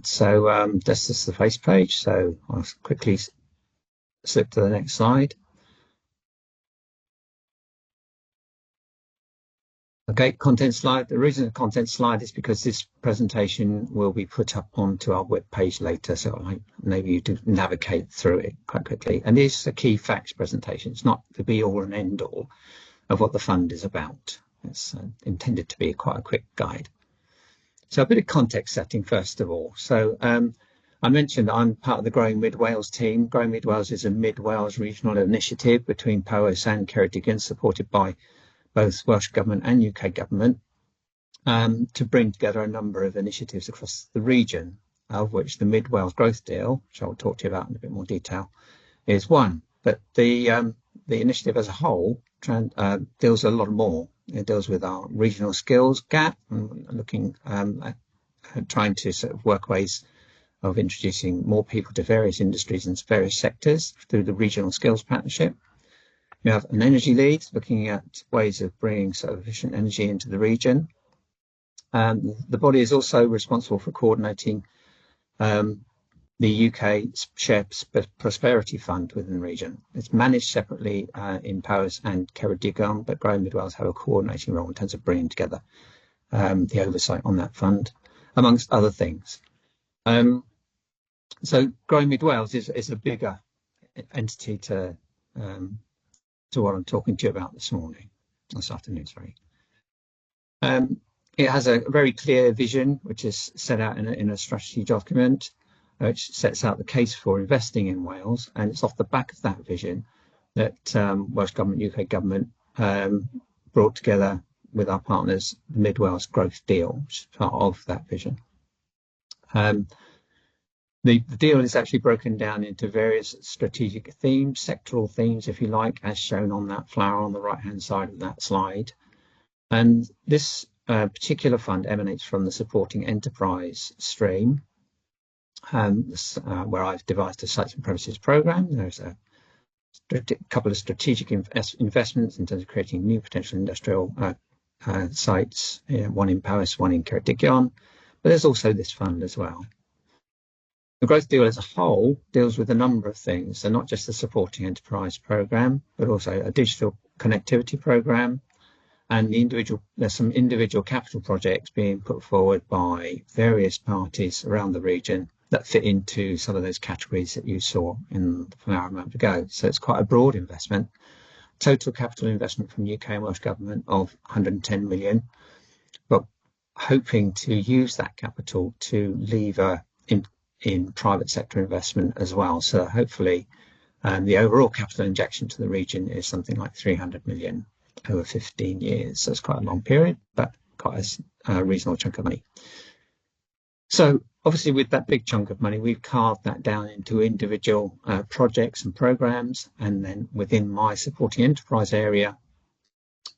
So this is the face page. So I'll quickly slip to the next slide. Okay, content slide. The reason the content slide is because this presentation will be put up onto our web page later, so maybe you do navigate through it quite quickly. And this is a key facts presentation. It's not the be all and end all of what the fund is about. It's intended to be quite a quick guide. So a bit of context setting first of all. So I mentioned I'm part of the Growing Mid Wales team. Growing Mid Wales is a Mid Wales regional initiative between Powys and Ceredigion, supported by both Welsh Government and UK Government, to bring together a number of initiatives across the region, of which the Mid Wales Growth Deal, which I'll talk to you about in a bit more detail, is one. But the initiative as a whole deals a lot more. It deals with our regional skills gap and looking at trying to sort of work ways of introducing more people to various industries and various sectors through the regional skills partnership. We have an energy lead, looking at ways of bringing sort of efficient energy into the region. The body is also responsible for coordinating the UK Shared Prosperity Fund within the region. It's managed separately in Powys and Ceredigion, but Growing Mid Wales have a coordinating role in terms of bringing together the oversight on that fund, amongst other things. So Growing Mid Wales is a bigger entity to what I'm talking to you about this afternoon, sorry. It has a very clear vision, which is set out in a strategy document, which sets out the case for investing in Wales. And it's off the back of that vision that Welsh Government, UK Government brought together with our partners the Mid Wales Growth Deal, which is part of that vision. The deal is actually broken down into various strategic themes, sectoral themes, if you like, as shown on that flower on the right-hand side of that slide. And this particular fund emanates from the supporting enterprise stream, where I've devised a sites and premises program. There's a couple of strategic investments in terms of creating new potential industrial sites, one in Powys, one in Ceredigion, but there's also this fund as well. The growth deal as a whole deals with a number of things, so not just the supporting enterprise program, but also a digital connectivity program, and there's some individual capital projects being put forward by various parties around the region that fit into some of those categories that you saw in the flower a moment ago. So it's quite a broad investment. Total capital investment from UK and Welsh Government of 110 million, but hoping to use that capital to lever in private sector investment as well. So hopefully the overall capital injection to the region is something like 300 million over 15 years. So it's quite a long period, but quite a reasonable chunk of money. So obviously with that big chunk of money, we've carved that down into individual projects and programs. And then within my supporting enterprise area,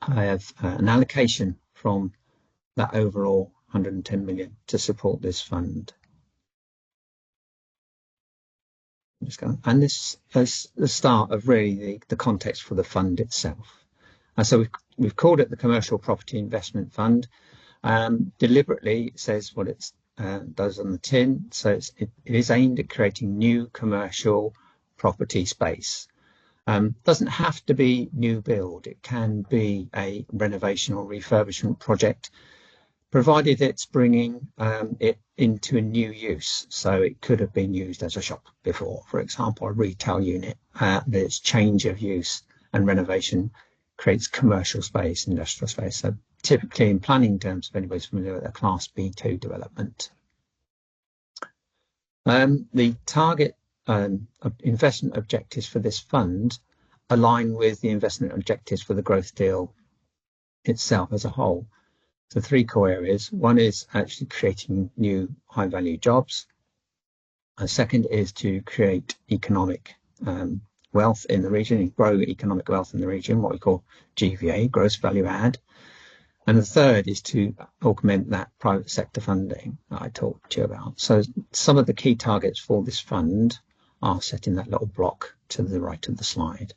I have an allocation from that overall 110 million to support this fund. And this is the start of really the context for the fund itself. And so we've called it the Commercial Property Investment Fund. Deliberately, it says what it does on the tin. So it is aimed at creating new commercial property space. Doesn't have to be new build. It can be a renovation or refurbishment project, provided it's bringing it into a new use. So it could have been used as a shop before, for example, a retail unit. Its change of use and renovation creates commercial space, industrial space. So typically in planning terms, if anybody's familiar with a Class B2 development. The target investment objectives for this fund align with the investment objectives for the growth deal itself as a whole. So three core areas. One is actually creating new high value jobs. A second is to create economic wealth in the region, grow economic wealth in the region, what we call GVA, gross value add. And the third is to augment that private sector funding that I talked to you about. So some of the key targets for this fund are set in that little block to the right of the slide.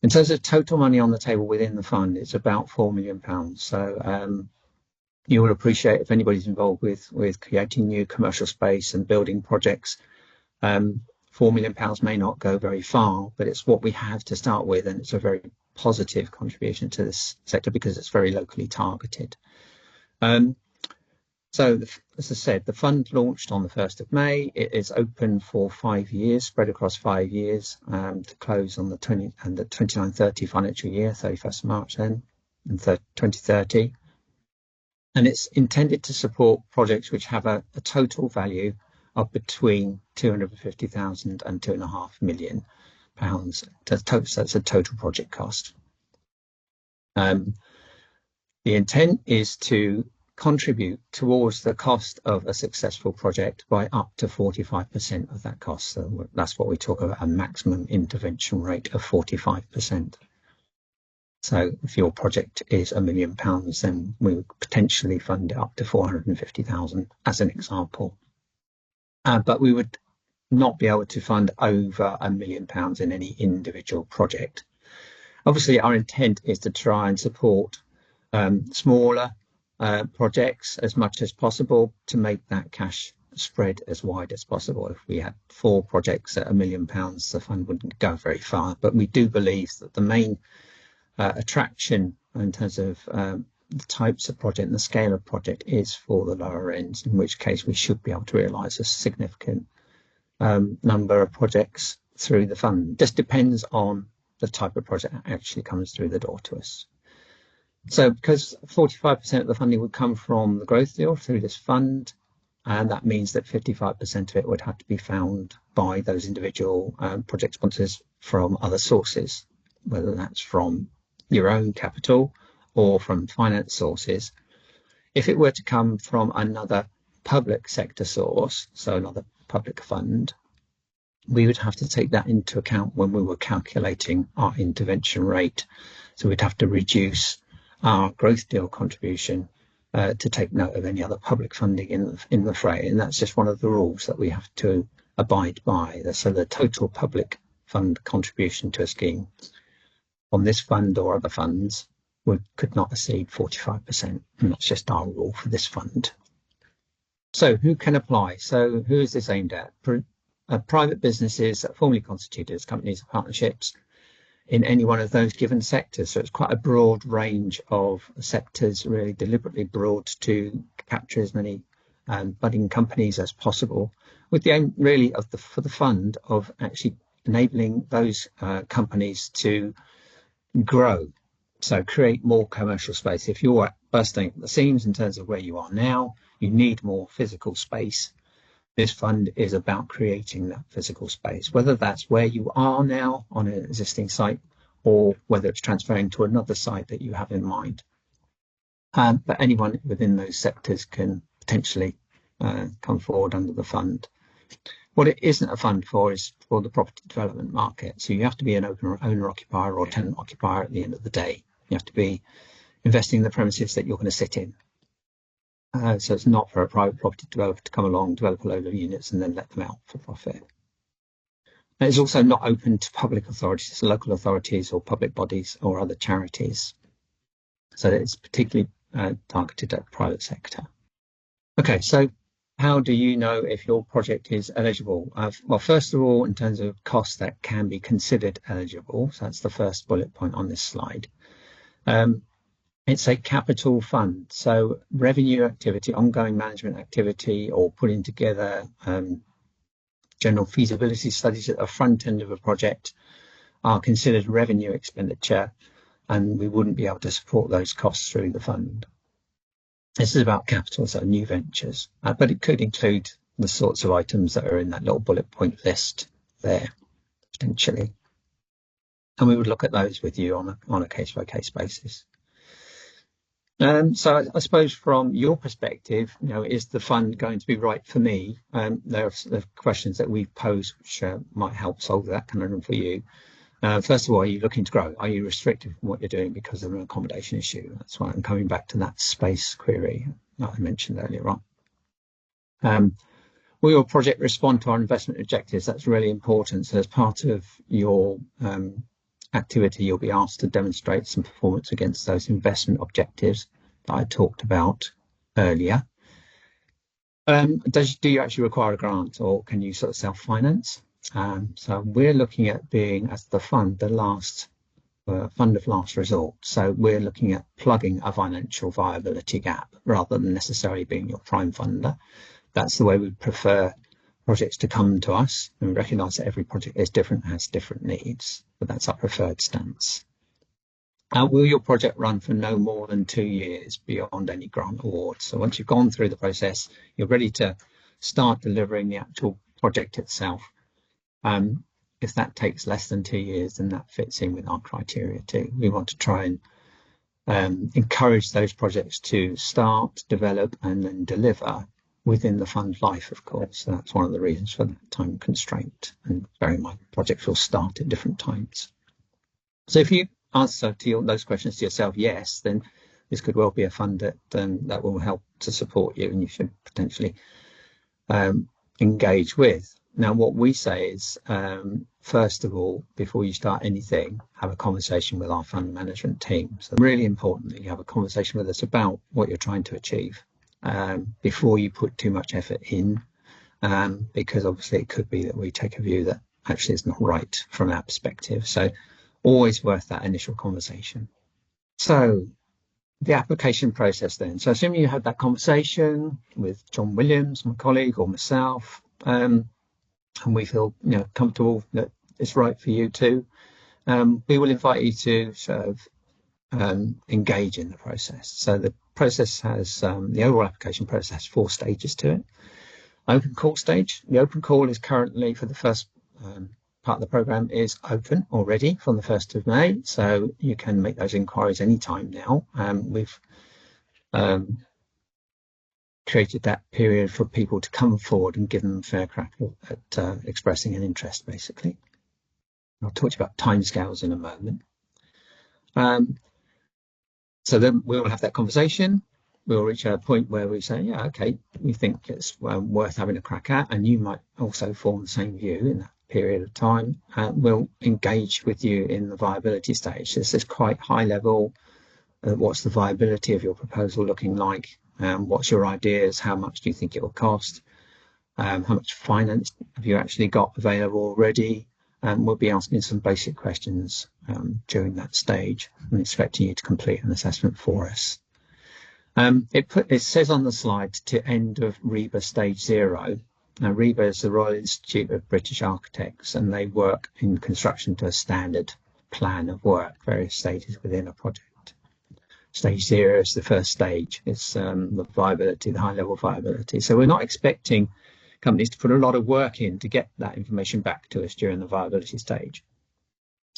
In terms of total money on the table within the fund, it's about £4 million. So You will appreciate, if anybody's involved with creating new commercial space and building projects, £4 million may not go very far, but it's what we have to start with, and it's a very positive contribution to this sector because it's very locally targeted. So, as I said, the fund launched on the 1st of May. It is open for 5 years, spread across 5 years, to close on the 29-30 financial year, 31st of March then, and 2030. And it's intended to support projects which have a total value of between £250,000 and £2.5 million. So that's a total project cost. The intent is to contribute towards the cost of a successful project by up to 45% of that cost. So that's what we talk about, a maximum intervention rate of 45%. So if your project is £1 million, then we would potentially fund it up to 450,000 as an example. But we would not be able to fund over £1 million in any individual project. Obviously, our intent is to try and support smaller projects as much as possible to make that cash spread as wide as possible. If we had 4 projects at £1 million, the fund wouldn't go very far. But we do believe that the main attraction in terms of the types of project and the scale of project is for the lower ends, in which case we should be able to realise a significant number of projects through the fund. Just depends on the type of project that actually comes through the door to us. So because 45% of the funding would come from the growth deal through this fund, and that means that 55% of it would have to be found by those individual project sponsors from other sources, whether that's from your own capital or from finance sources. If it were to come from another public sector source, so another public fund, we would have to take that into account when we were calculating our intervention rate. So we'd have to reduce our growth deal contribution to take note of any other public funding in the fray. And that's just one of the rules that we have to abide by. So the total public fund contribution to a scheme on this fund or other funds could not exceed 45%. And that's just our rule for this fund. So who can apply? So who is this aimed at? Private businesses that are formally constituted as companies or partnerships in any one of those given sectors. So it's quite a broad range of sectors, really deliberately broad to capture as many budding companies as possible, with the aim really for the fund of actually enabling those companies to grow. So create more commercial space. If you're bursting at the seams in terms of where you are now, you need more physical space. This fund is about creating that physical space, whether that's where you are now on an existing site or whether it's transferring to another site that you have in mind. But anyone within those sectors can potentially come forward under the fund. What it isn't a fund for is for the property development market. So you have to be an owner-occupier or tenant-occupier at the end of the day. You have to be investing in the premises that you're going to sit in. So it's not for a private property developer to come along, develop a load of units and then let them out for profit. And it's also not open to public authorities, local authorities or public bodies or other charities. So it's particularly targeted at the private sector. Okay, so how do you know if your project is eligible? Well, first of all, in terms of costs that can be considered eligible, so that's the first bullet point on this slide. It's a capital fund, so revenue activity, ongoing management activity, or putting together general feasibility studies at the front end of a project are considered revenue expenditure, and we wouldn't be able to support those costs through the fund. This is about capital, so new ventures, but it could include the sorts of items that are in that little bullet point list there, potentially. And we would look at those with you on a case-by-case basis. So I suppose from your perspective, is the fund going to be right for me? There are questions that we've posed which might help solve that conundrum for you. First of all, are you looking to grow? Are you restricted from what you're doing because of an accommodation issue? That's why I'm coming back to that space query that I mentioned earlier on. Will your project respond to our investment objectives? That's really important. So as part of your activity, you'll be asked to demonstrate some performance against those investment objectives that I talked about. earlier. Do you actually require a grant, or can you sort of self-finance? So we're looking at being, as the fund, the last fund of last resort. So we're looking at plugging a financial viability gap rather than necessarily being your prime funder. That's the way we prefer projects to come to us, and we recognise that every project is different, has different needs, but that's our preferred stance. Will your project run for no more than 2 years beyond any grant award? So once you've gone through the process, you're ready to start delivering the actual project itself. If that takes less than 2 years, then that fits in with our criteria too. We want to try and encourage those projects to start, develop, and then deliver within the fund life, of course. So that's one of the reasons for that time constraint. And bear in mind, projects will start at different times. So if you answer to those questions to yourself, yes, then this could well be a fund that will help to support you, and you should potentially engage with. Now, what we say is, first of all, before you start anything, have a conversation with our fund management team. So really important that you have a conversation with us about what you're trying to achieve before you put too much effort in, because obviously it could be that we take a view that actually is not right from our perspective. So always worth that initial conversation. So the application process then. So assuming you had that conversation with John Williams, my colleague, or myself, and we feel comfortable that it's right for you too, we will invite you to sort of engage in the process. So the process has the overall application process 4 stages to it. Open call stage. The open call is currently, for the first part of the programme, is open already from the 1st of May, so you can make those inquiries anytime now. We've created that period for people to come forward and give them a fair crack at expressing an interest, basically. I'll talk to you about timescales in a moment. So then we'll have that conversation. We'll reach a point where we say, yeah, okay, we think it's worth having a crack at, and you might also form the same view in that period of time. We'll engage with you in the viability stage. This is quite high level. What's the viability of your proposal looking like? What's your ideas? How much do you think it will cost? How much finance have you actually got available already? We'll be asking some basic questions during that stage and expecting you to complete an assessment for us. It says on the slide to end of REBA stage 0. Now, REBA is the Royal Institute of British Architects, and they work in construction to a standard plan of work, various stages within a project. Stage 0 is the first stage. It's the viability, the high-level viability. So we're not expecting companies to put a lot of work in to get that information back to us during the viability stage,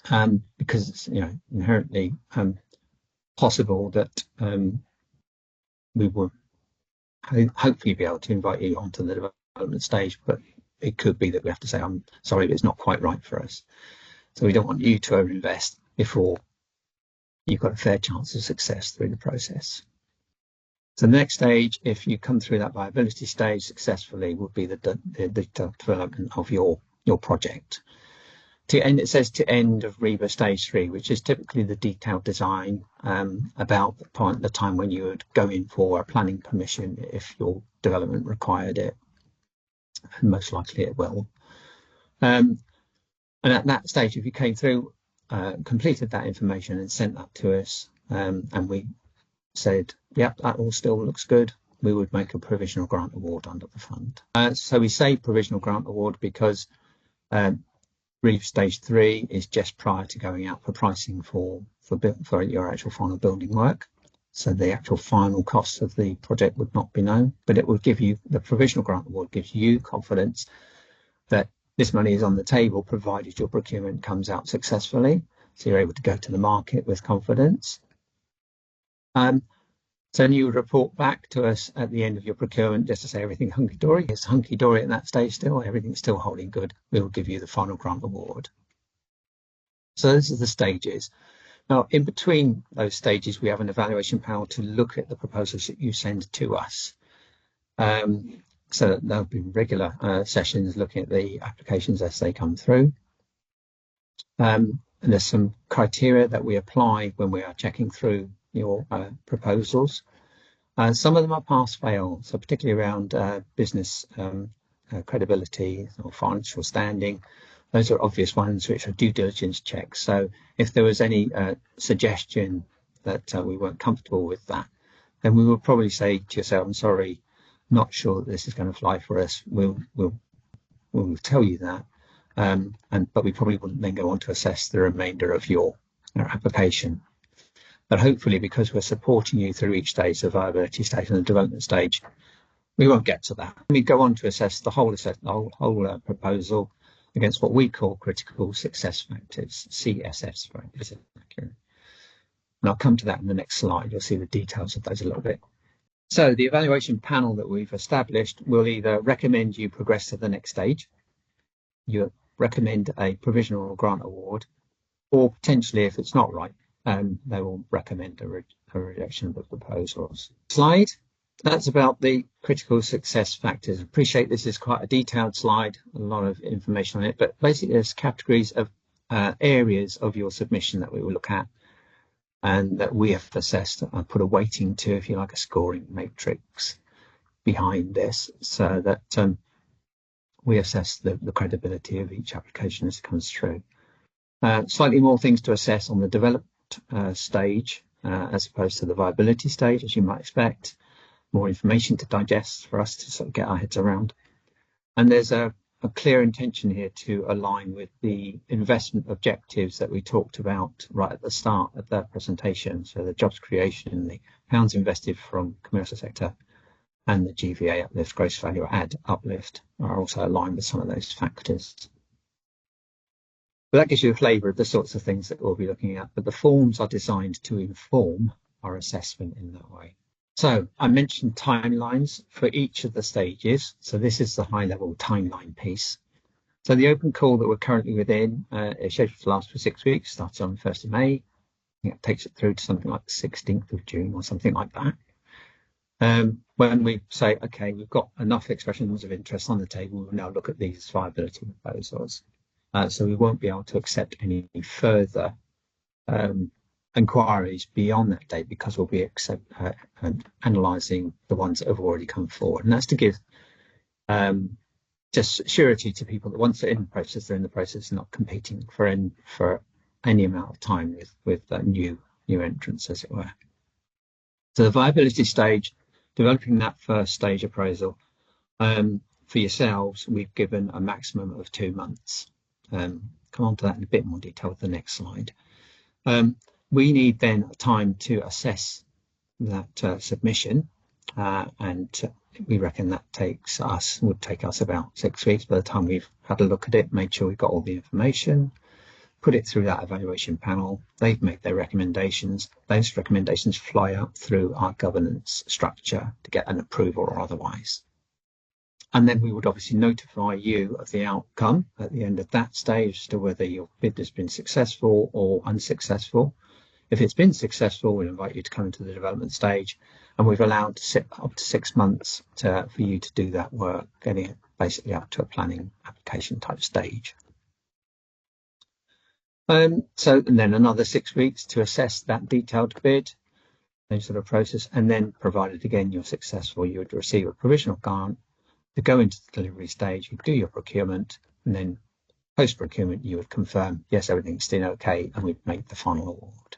because it's inherently possible that we will hopefully be able to invite you onto the development stage, but it could be that we have to say, I'm sorry, but it's not quite right for us. So we don't want you to overinvest before you've got a fair chance of success through the process. So the next stage, if you come through that viability stage successfully, would be the development of your project. To end, it says to end of REBA stage 3, which is typically the detailed design, about the time when you would go in for a planning permission if your development required it, and most likely it will. And at that stage, if you came through, completed that information and sent that to us, and we said, yep, that all still looks good, we would make a provisional grant award under the fund. So we say provisional grant award because REBA stage 3 is just prior to going out for pricing for your actual final building work. So the actual final cost of the project would not be known, but it will give you, the provisional grant award gives you confidence that this money is on the table, provided your procurement comes out successfully. So you're able to go to the market with confidence. So then you would report back to us at the end of your procurement just to say everything hunky-dory. It's hunky-dory at that stage still, everything's still holding good. We will give you the final grant award. So this is the stages. Now, in between those stages, we have an evaluation panel to look at the proposals that you send to us. So there'll be regular sessions looking at the applications as they come through. And there's some criteria that we apply when we are checking through your proposals. Some of them are pass-fail, so particularly around business credibility or financial standing. Those are obvious ones which are due diligence checks. So if there was any suggestion that we weren't comfortable with that, then we would probably say to yourself, I'm sorry, not sure that this is going to fly for us. We'll tell you that. But we probably wouldn't then go on to assess the remainder of your application. But hopefully, because we're supporting you through each stage, the viability stage and the development stage, we won't get to that. We go on to assess the whole proposal against what we call critical success factors, CSS factors. And I'll come to that in the next slide. You'll see the details of those a little bit. So the evaluation panel that we've established will either recommend you progress to the next stage, you recommend a provisional grant award, or potentially, if it's not right, they will recommend a rejection of the proposals. Slide. That's about the critical success factors. Appreciate this is quite a detailed slide, a lot of information on it, but basically there's categories of areas of your submission that we will look at and that we have assessed and put a weighting to, if you like, a scoring matrix behind this, so that we assess the credibility of each application as it comes through. Slightly more things to assess on the development stage as opposed to the viability stage, as you might expect. More information to digest for us to sort of get our heads around. And there's a clear intention here to align with the investment objectives that we talked about right at the start of that presentation. So the jobs creation, the pounds invested from commercial sector, and the GVA uplift, gross value add uplift, are also aligned with some of those factors. But that gives you a flavour of the sorts of things that we'll be looking at, but the forms are designed to inform our assessment in that way. So I mentioned timelines for each of the stages. So this is the high-level timeline piece. So the open call that we're currently within is scheduled to last for 6 weeks, starts on the 1st of May. It takes it through to something like the 16th of June or something like that. When we say, OK, we've got enough expressions of interest on the table, we'll now look at these viability proposals. So we won't be able to accept any further inquiries beyond that date, because we'll be analysing the ones that have already come forward. And that's to give just surety to people that once they're in the process, they're in the process, not competing for any amount of time with new entrants, as it were. So the viability stage, developing that first stage appraisal, for yourselves, we've given a maximum of 2 months. Come on to that in a bit more detail with the next slide. We need then time to assess that submission, and we reckon that would take us about 6 weeks by the time we've had a look at it, made sure we've got all the information, put it through that evaluation panel. They've made their recommendations. Those recommendations fly up through our governance structure to get an approval or otherwise. And then we would obviously notify you of the outcome at the end of that stage as to whether your bid has been successful or unsuccessful. If it's been successful, we'll invite you to come into the development stage, and we've allowed up to 6 months for you to do that work, getting it basically up to a planning application type stage. And then another 6 weeks to assess that detailed bid, same sort of process, and then provided again you're successful, you would receive a provisional grant to go into the delivery stage. You do your procurement, and then post-procurement you would confirm, yes, everything's still okay, and we've made the final award.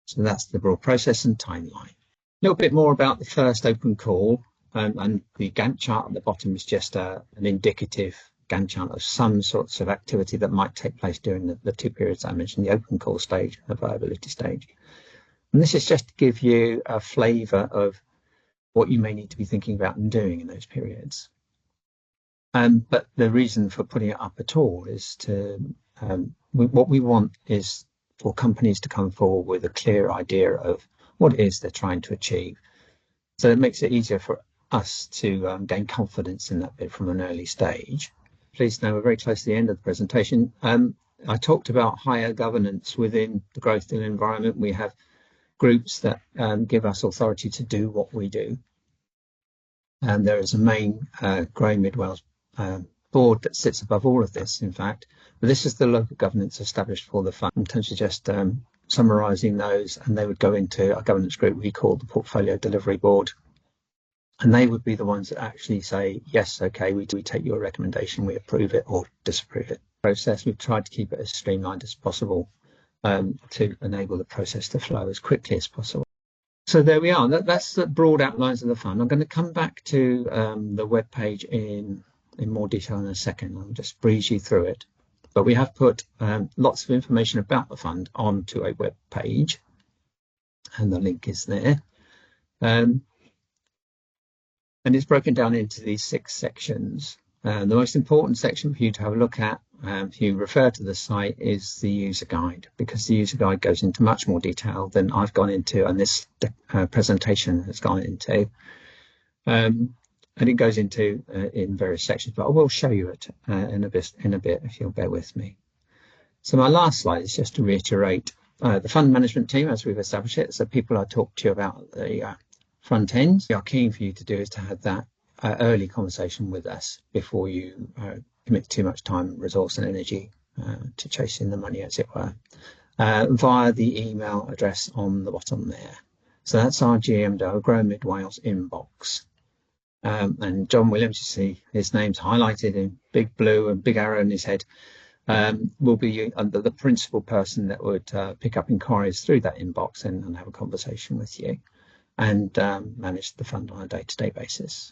So that's the broad process and timeline. A little bit more about the first open call, and the Gantt chart at the bottom is just an indicative Gantt chart of some sorts of activity that might take place during the 2 periods I mentioned, the open call stage and the viability stage. And this is just to give you a flavour of what you may need to be thinking about and doing in those periods. But the reason for putting it up at all is what we want is for companies to come forward with a clear idea of what it is they're trying to achieve. So it makes it easier for us to gain confidence in that bit from an early stage. Please know we're very close to the end of the presentation. I talked about higher governance within the growth deal environment. We have groups that give us authority to do what we do. And there is a main Growing Mid Wales board that sits above all of this, in fact. But this is the local governance established for the fund. In terms of just summarising those, and they would go into a governance group we call the Portfolio Delivery Board. And they would be the ones that actually say, yes, okay, we take your recommendation, we approve it or disapprove it. Process, we've tried to keep it as streamlined as possible to enable the process to flow as quickly as possible. So there we are. That's the broad outlines of the fund. I'm going to come back to the web page in more detail in a second. I'll just breeze you through it. But we have put lots of information about the fund onto a web page, and the link is there. And it's broken down into these 6 sections. The most important section for you to have a look at, if you refer to the site, is the user guide, because the user guide goes into much more detail than I've gone into and this presentation has gone into. And it goes into in various sections, but I will show you it in a bit if you'll bear with me. So my last slide is just to reiterate the fund management team, as we've established it. So people I talked to you about the front end, we are keen for you to do is to have that early conversation with us before you commit too much time, resource and energy to chasing the money, as it were, via the email address on the bottom there. So that's our GMDO, Grow Mid Wales inbox. And John Williams, you see his name's highlighted in big blue and big arrow in his head, will be the principal person that would pick up inquiries through that inbox and have a conversation with you and manage the fund on a day-to-day basis.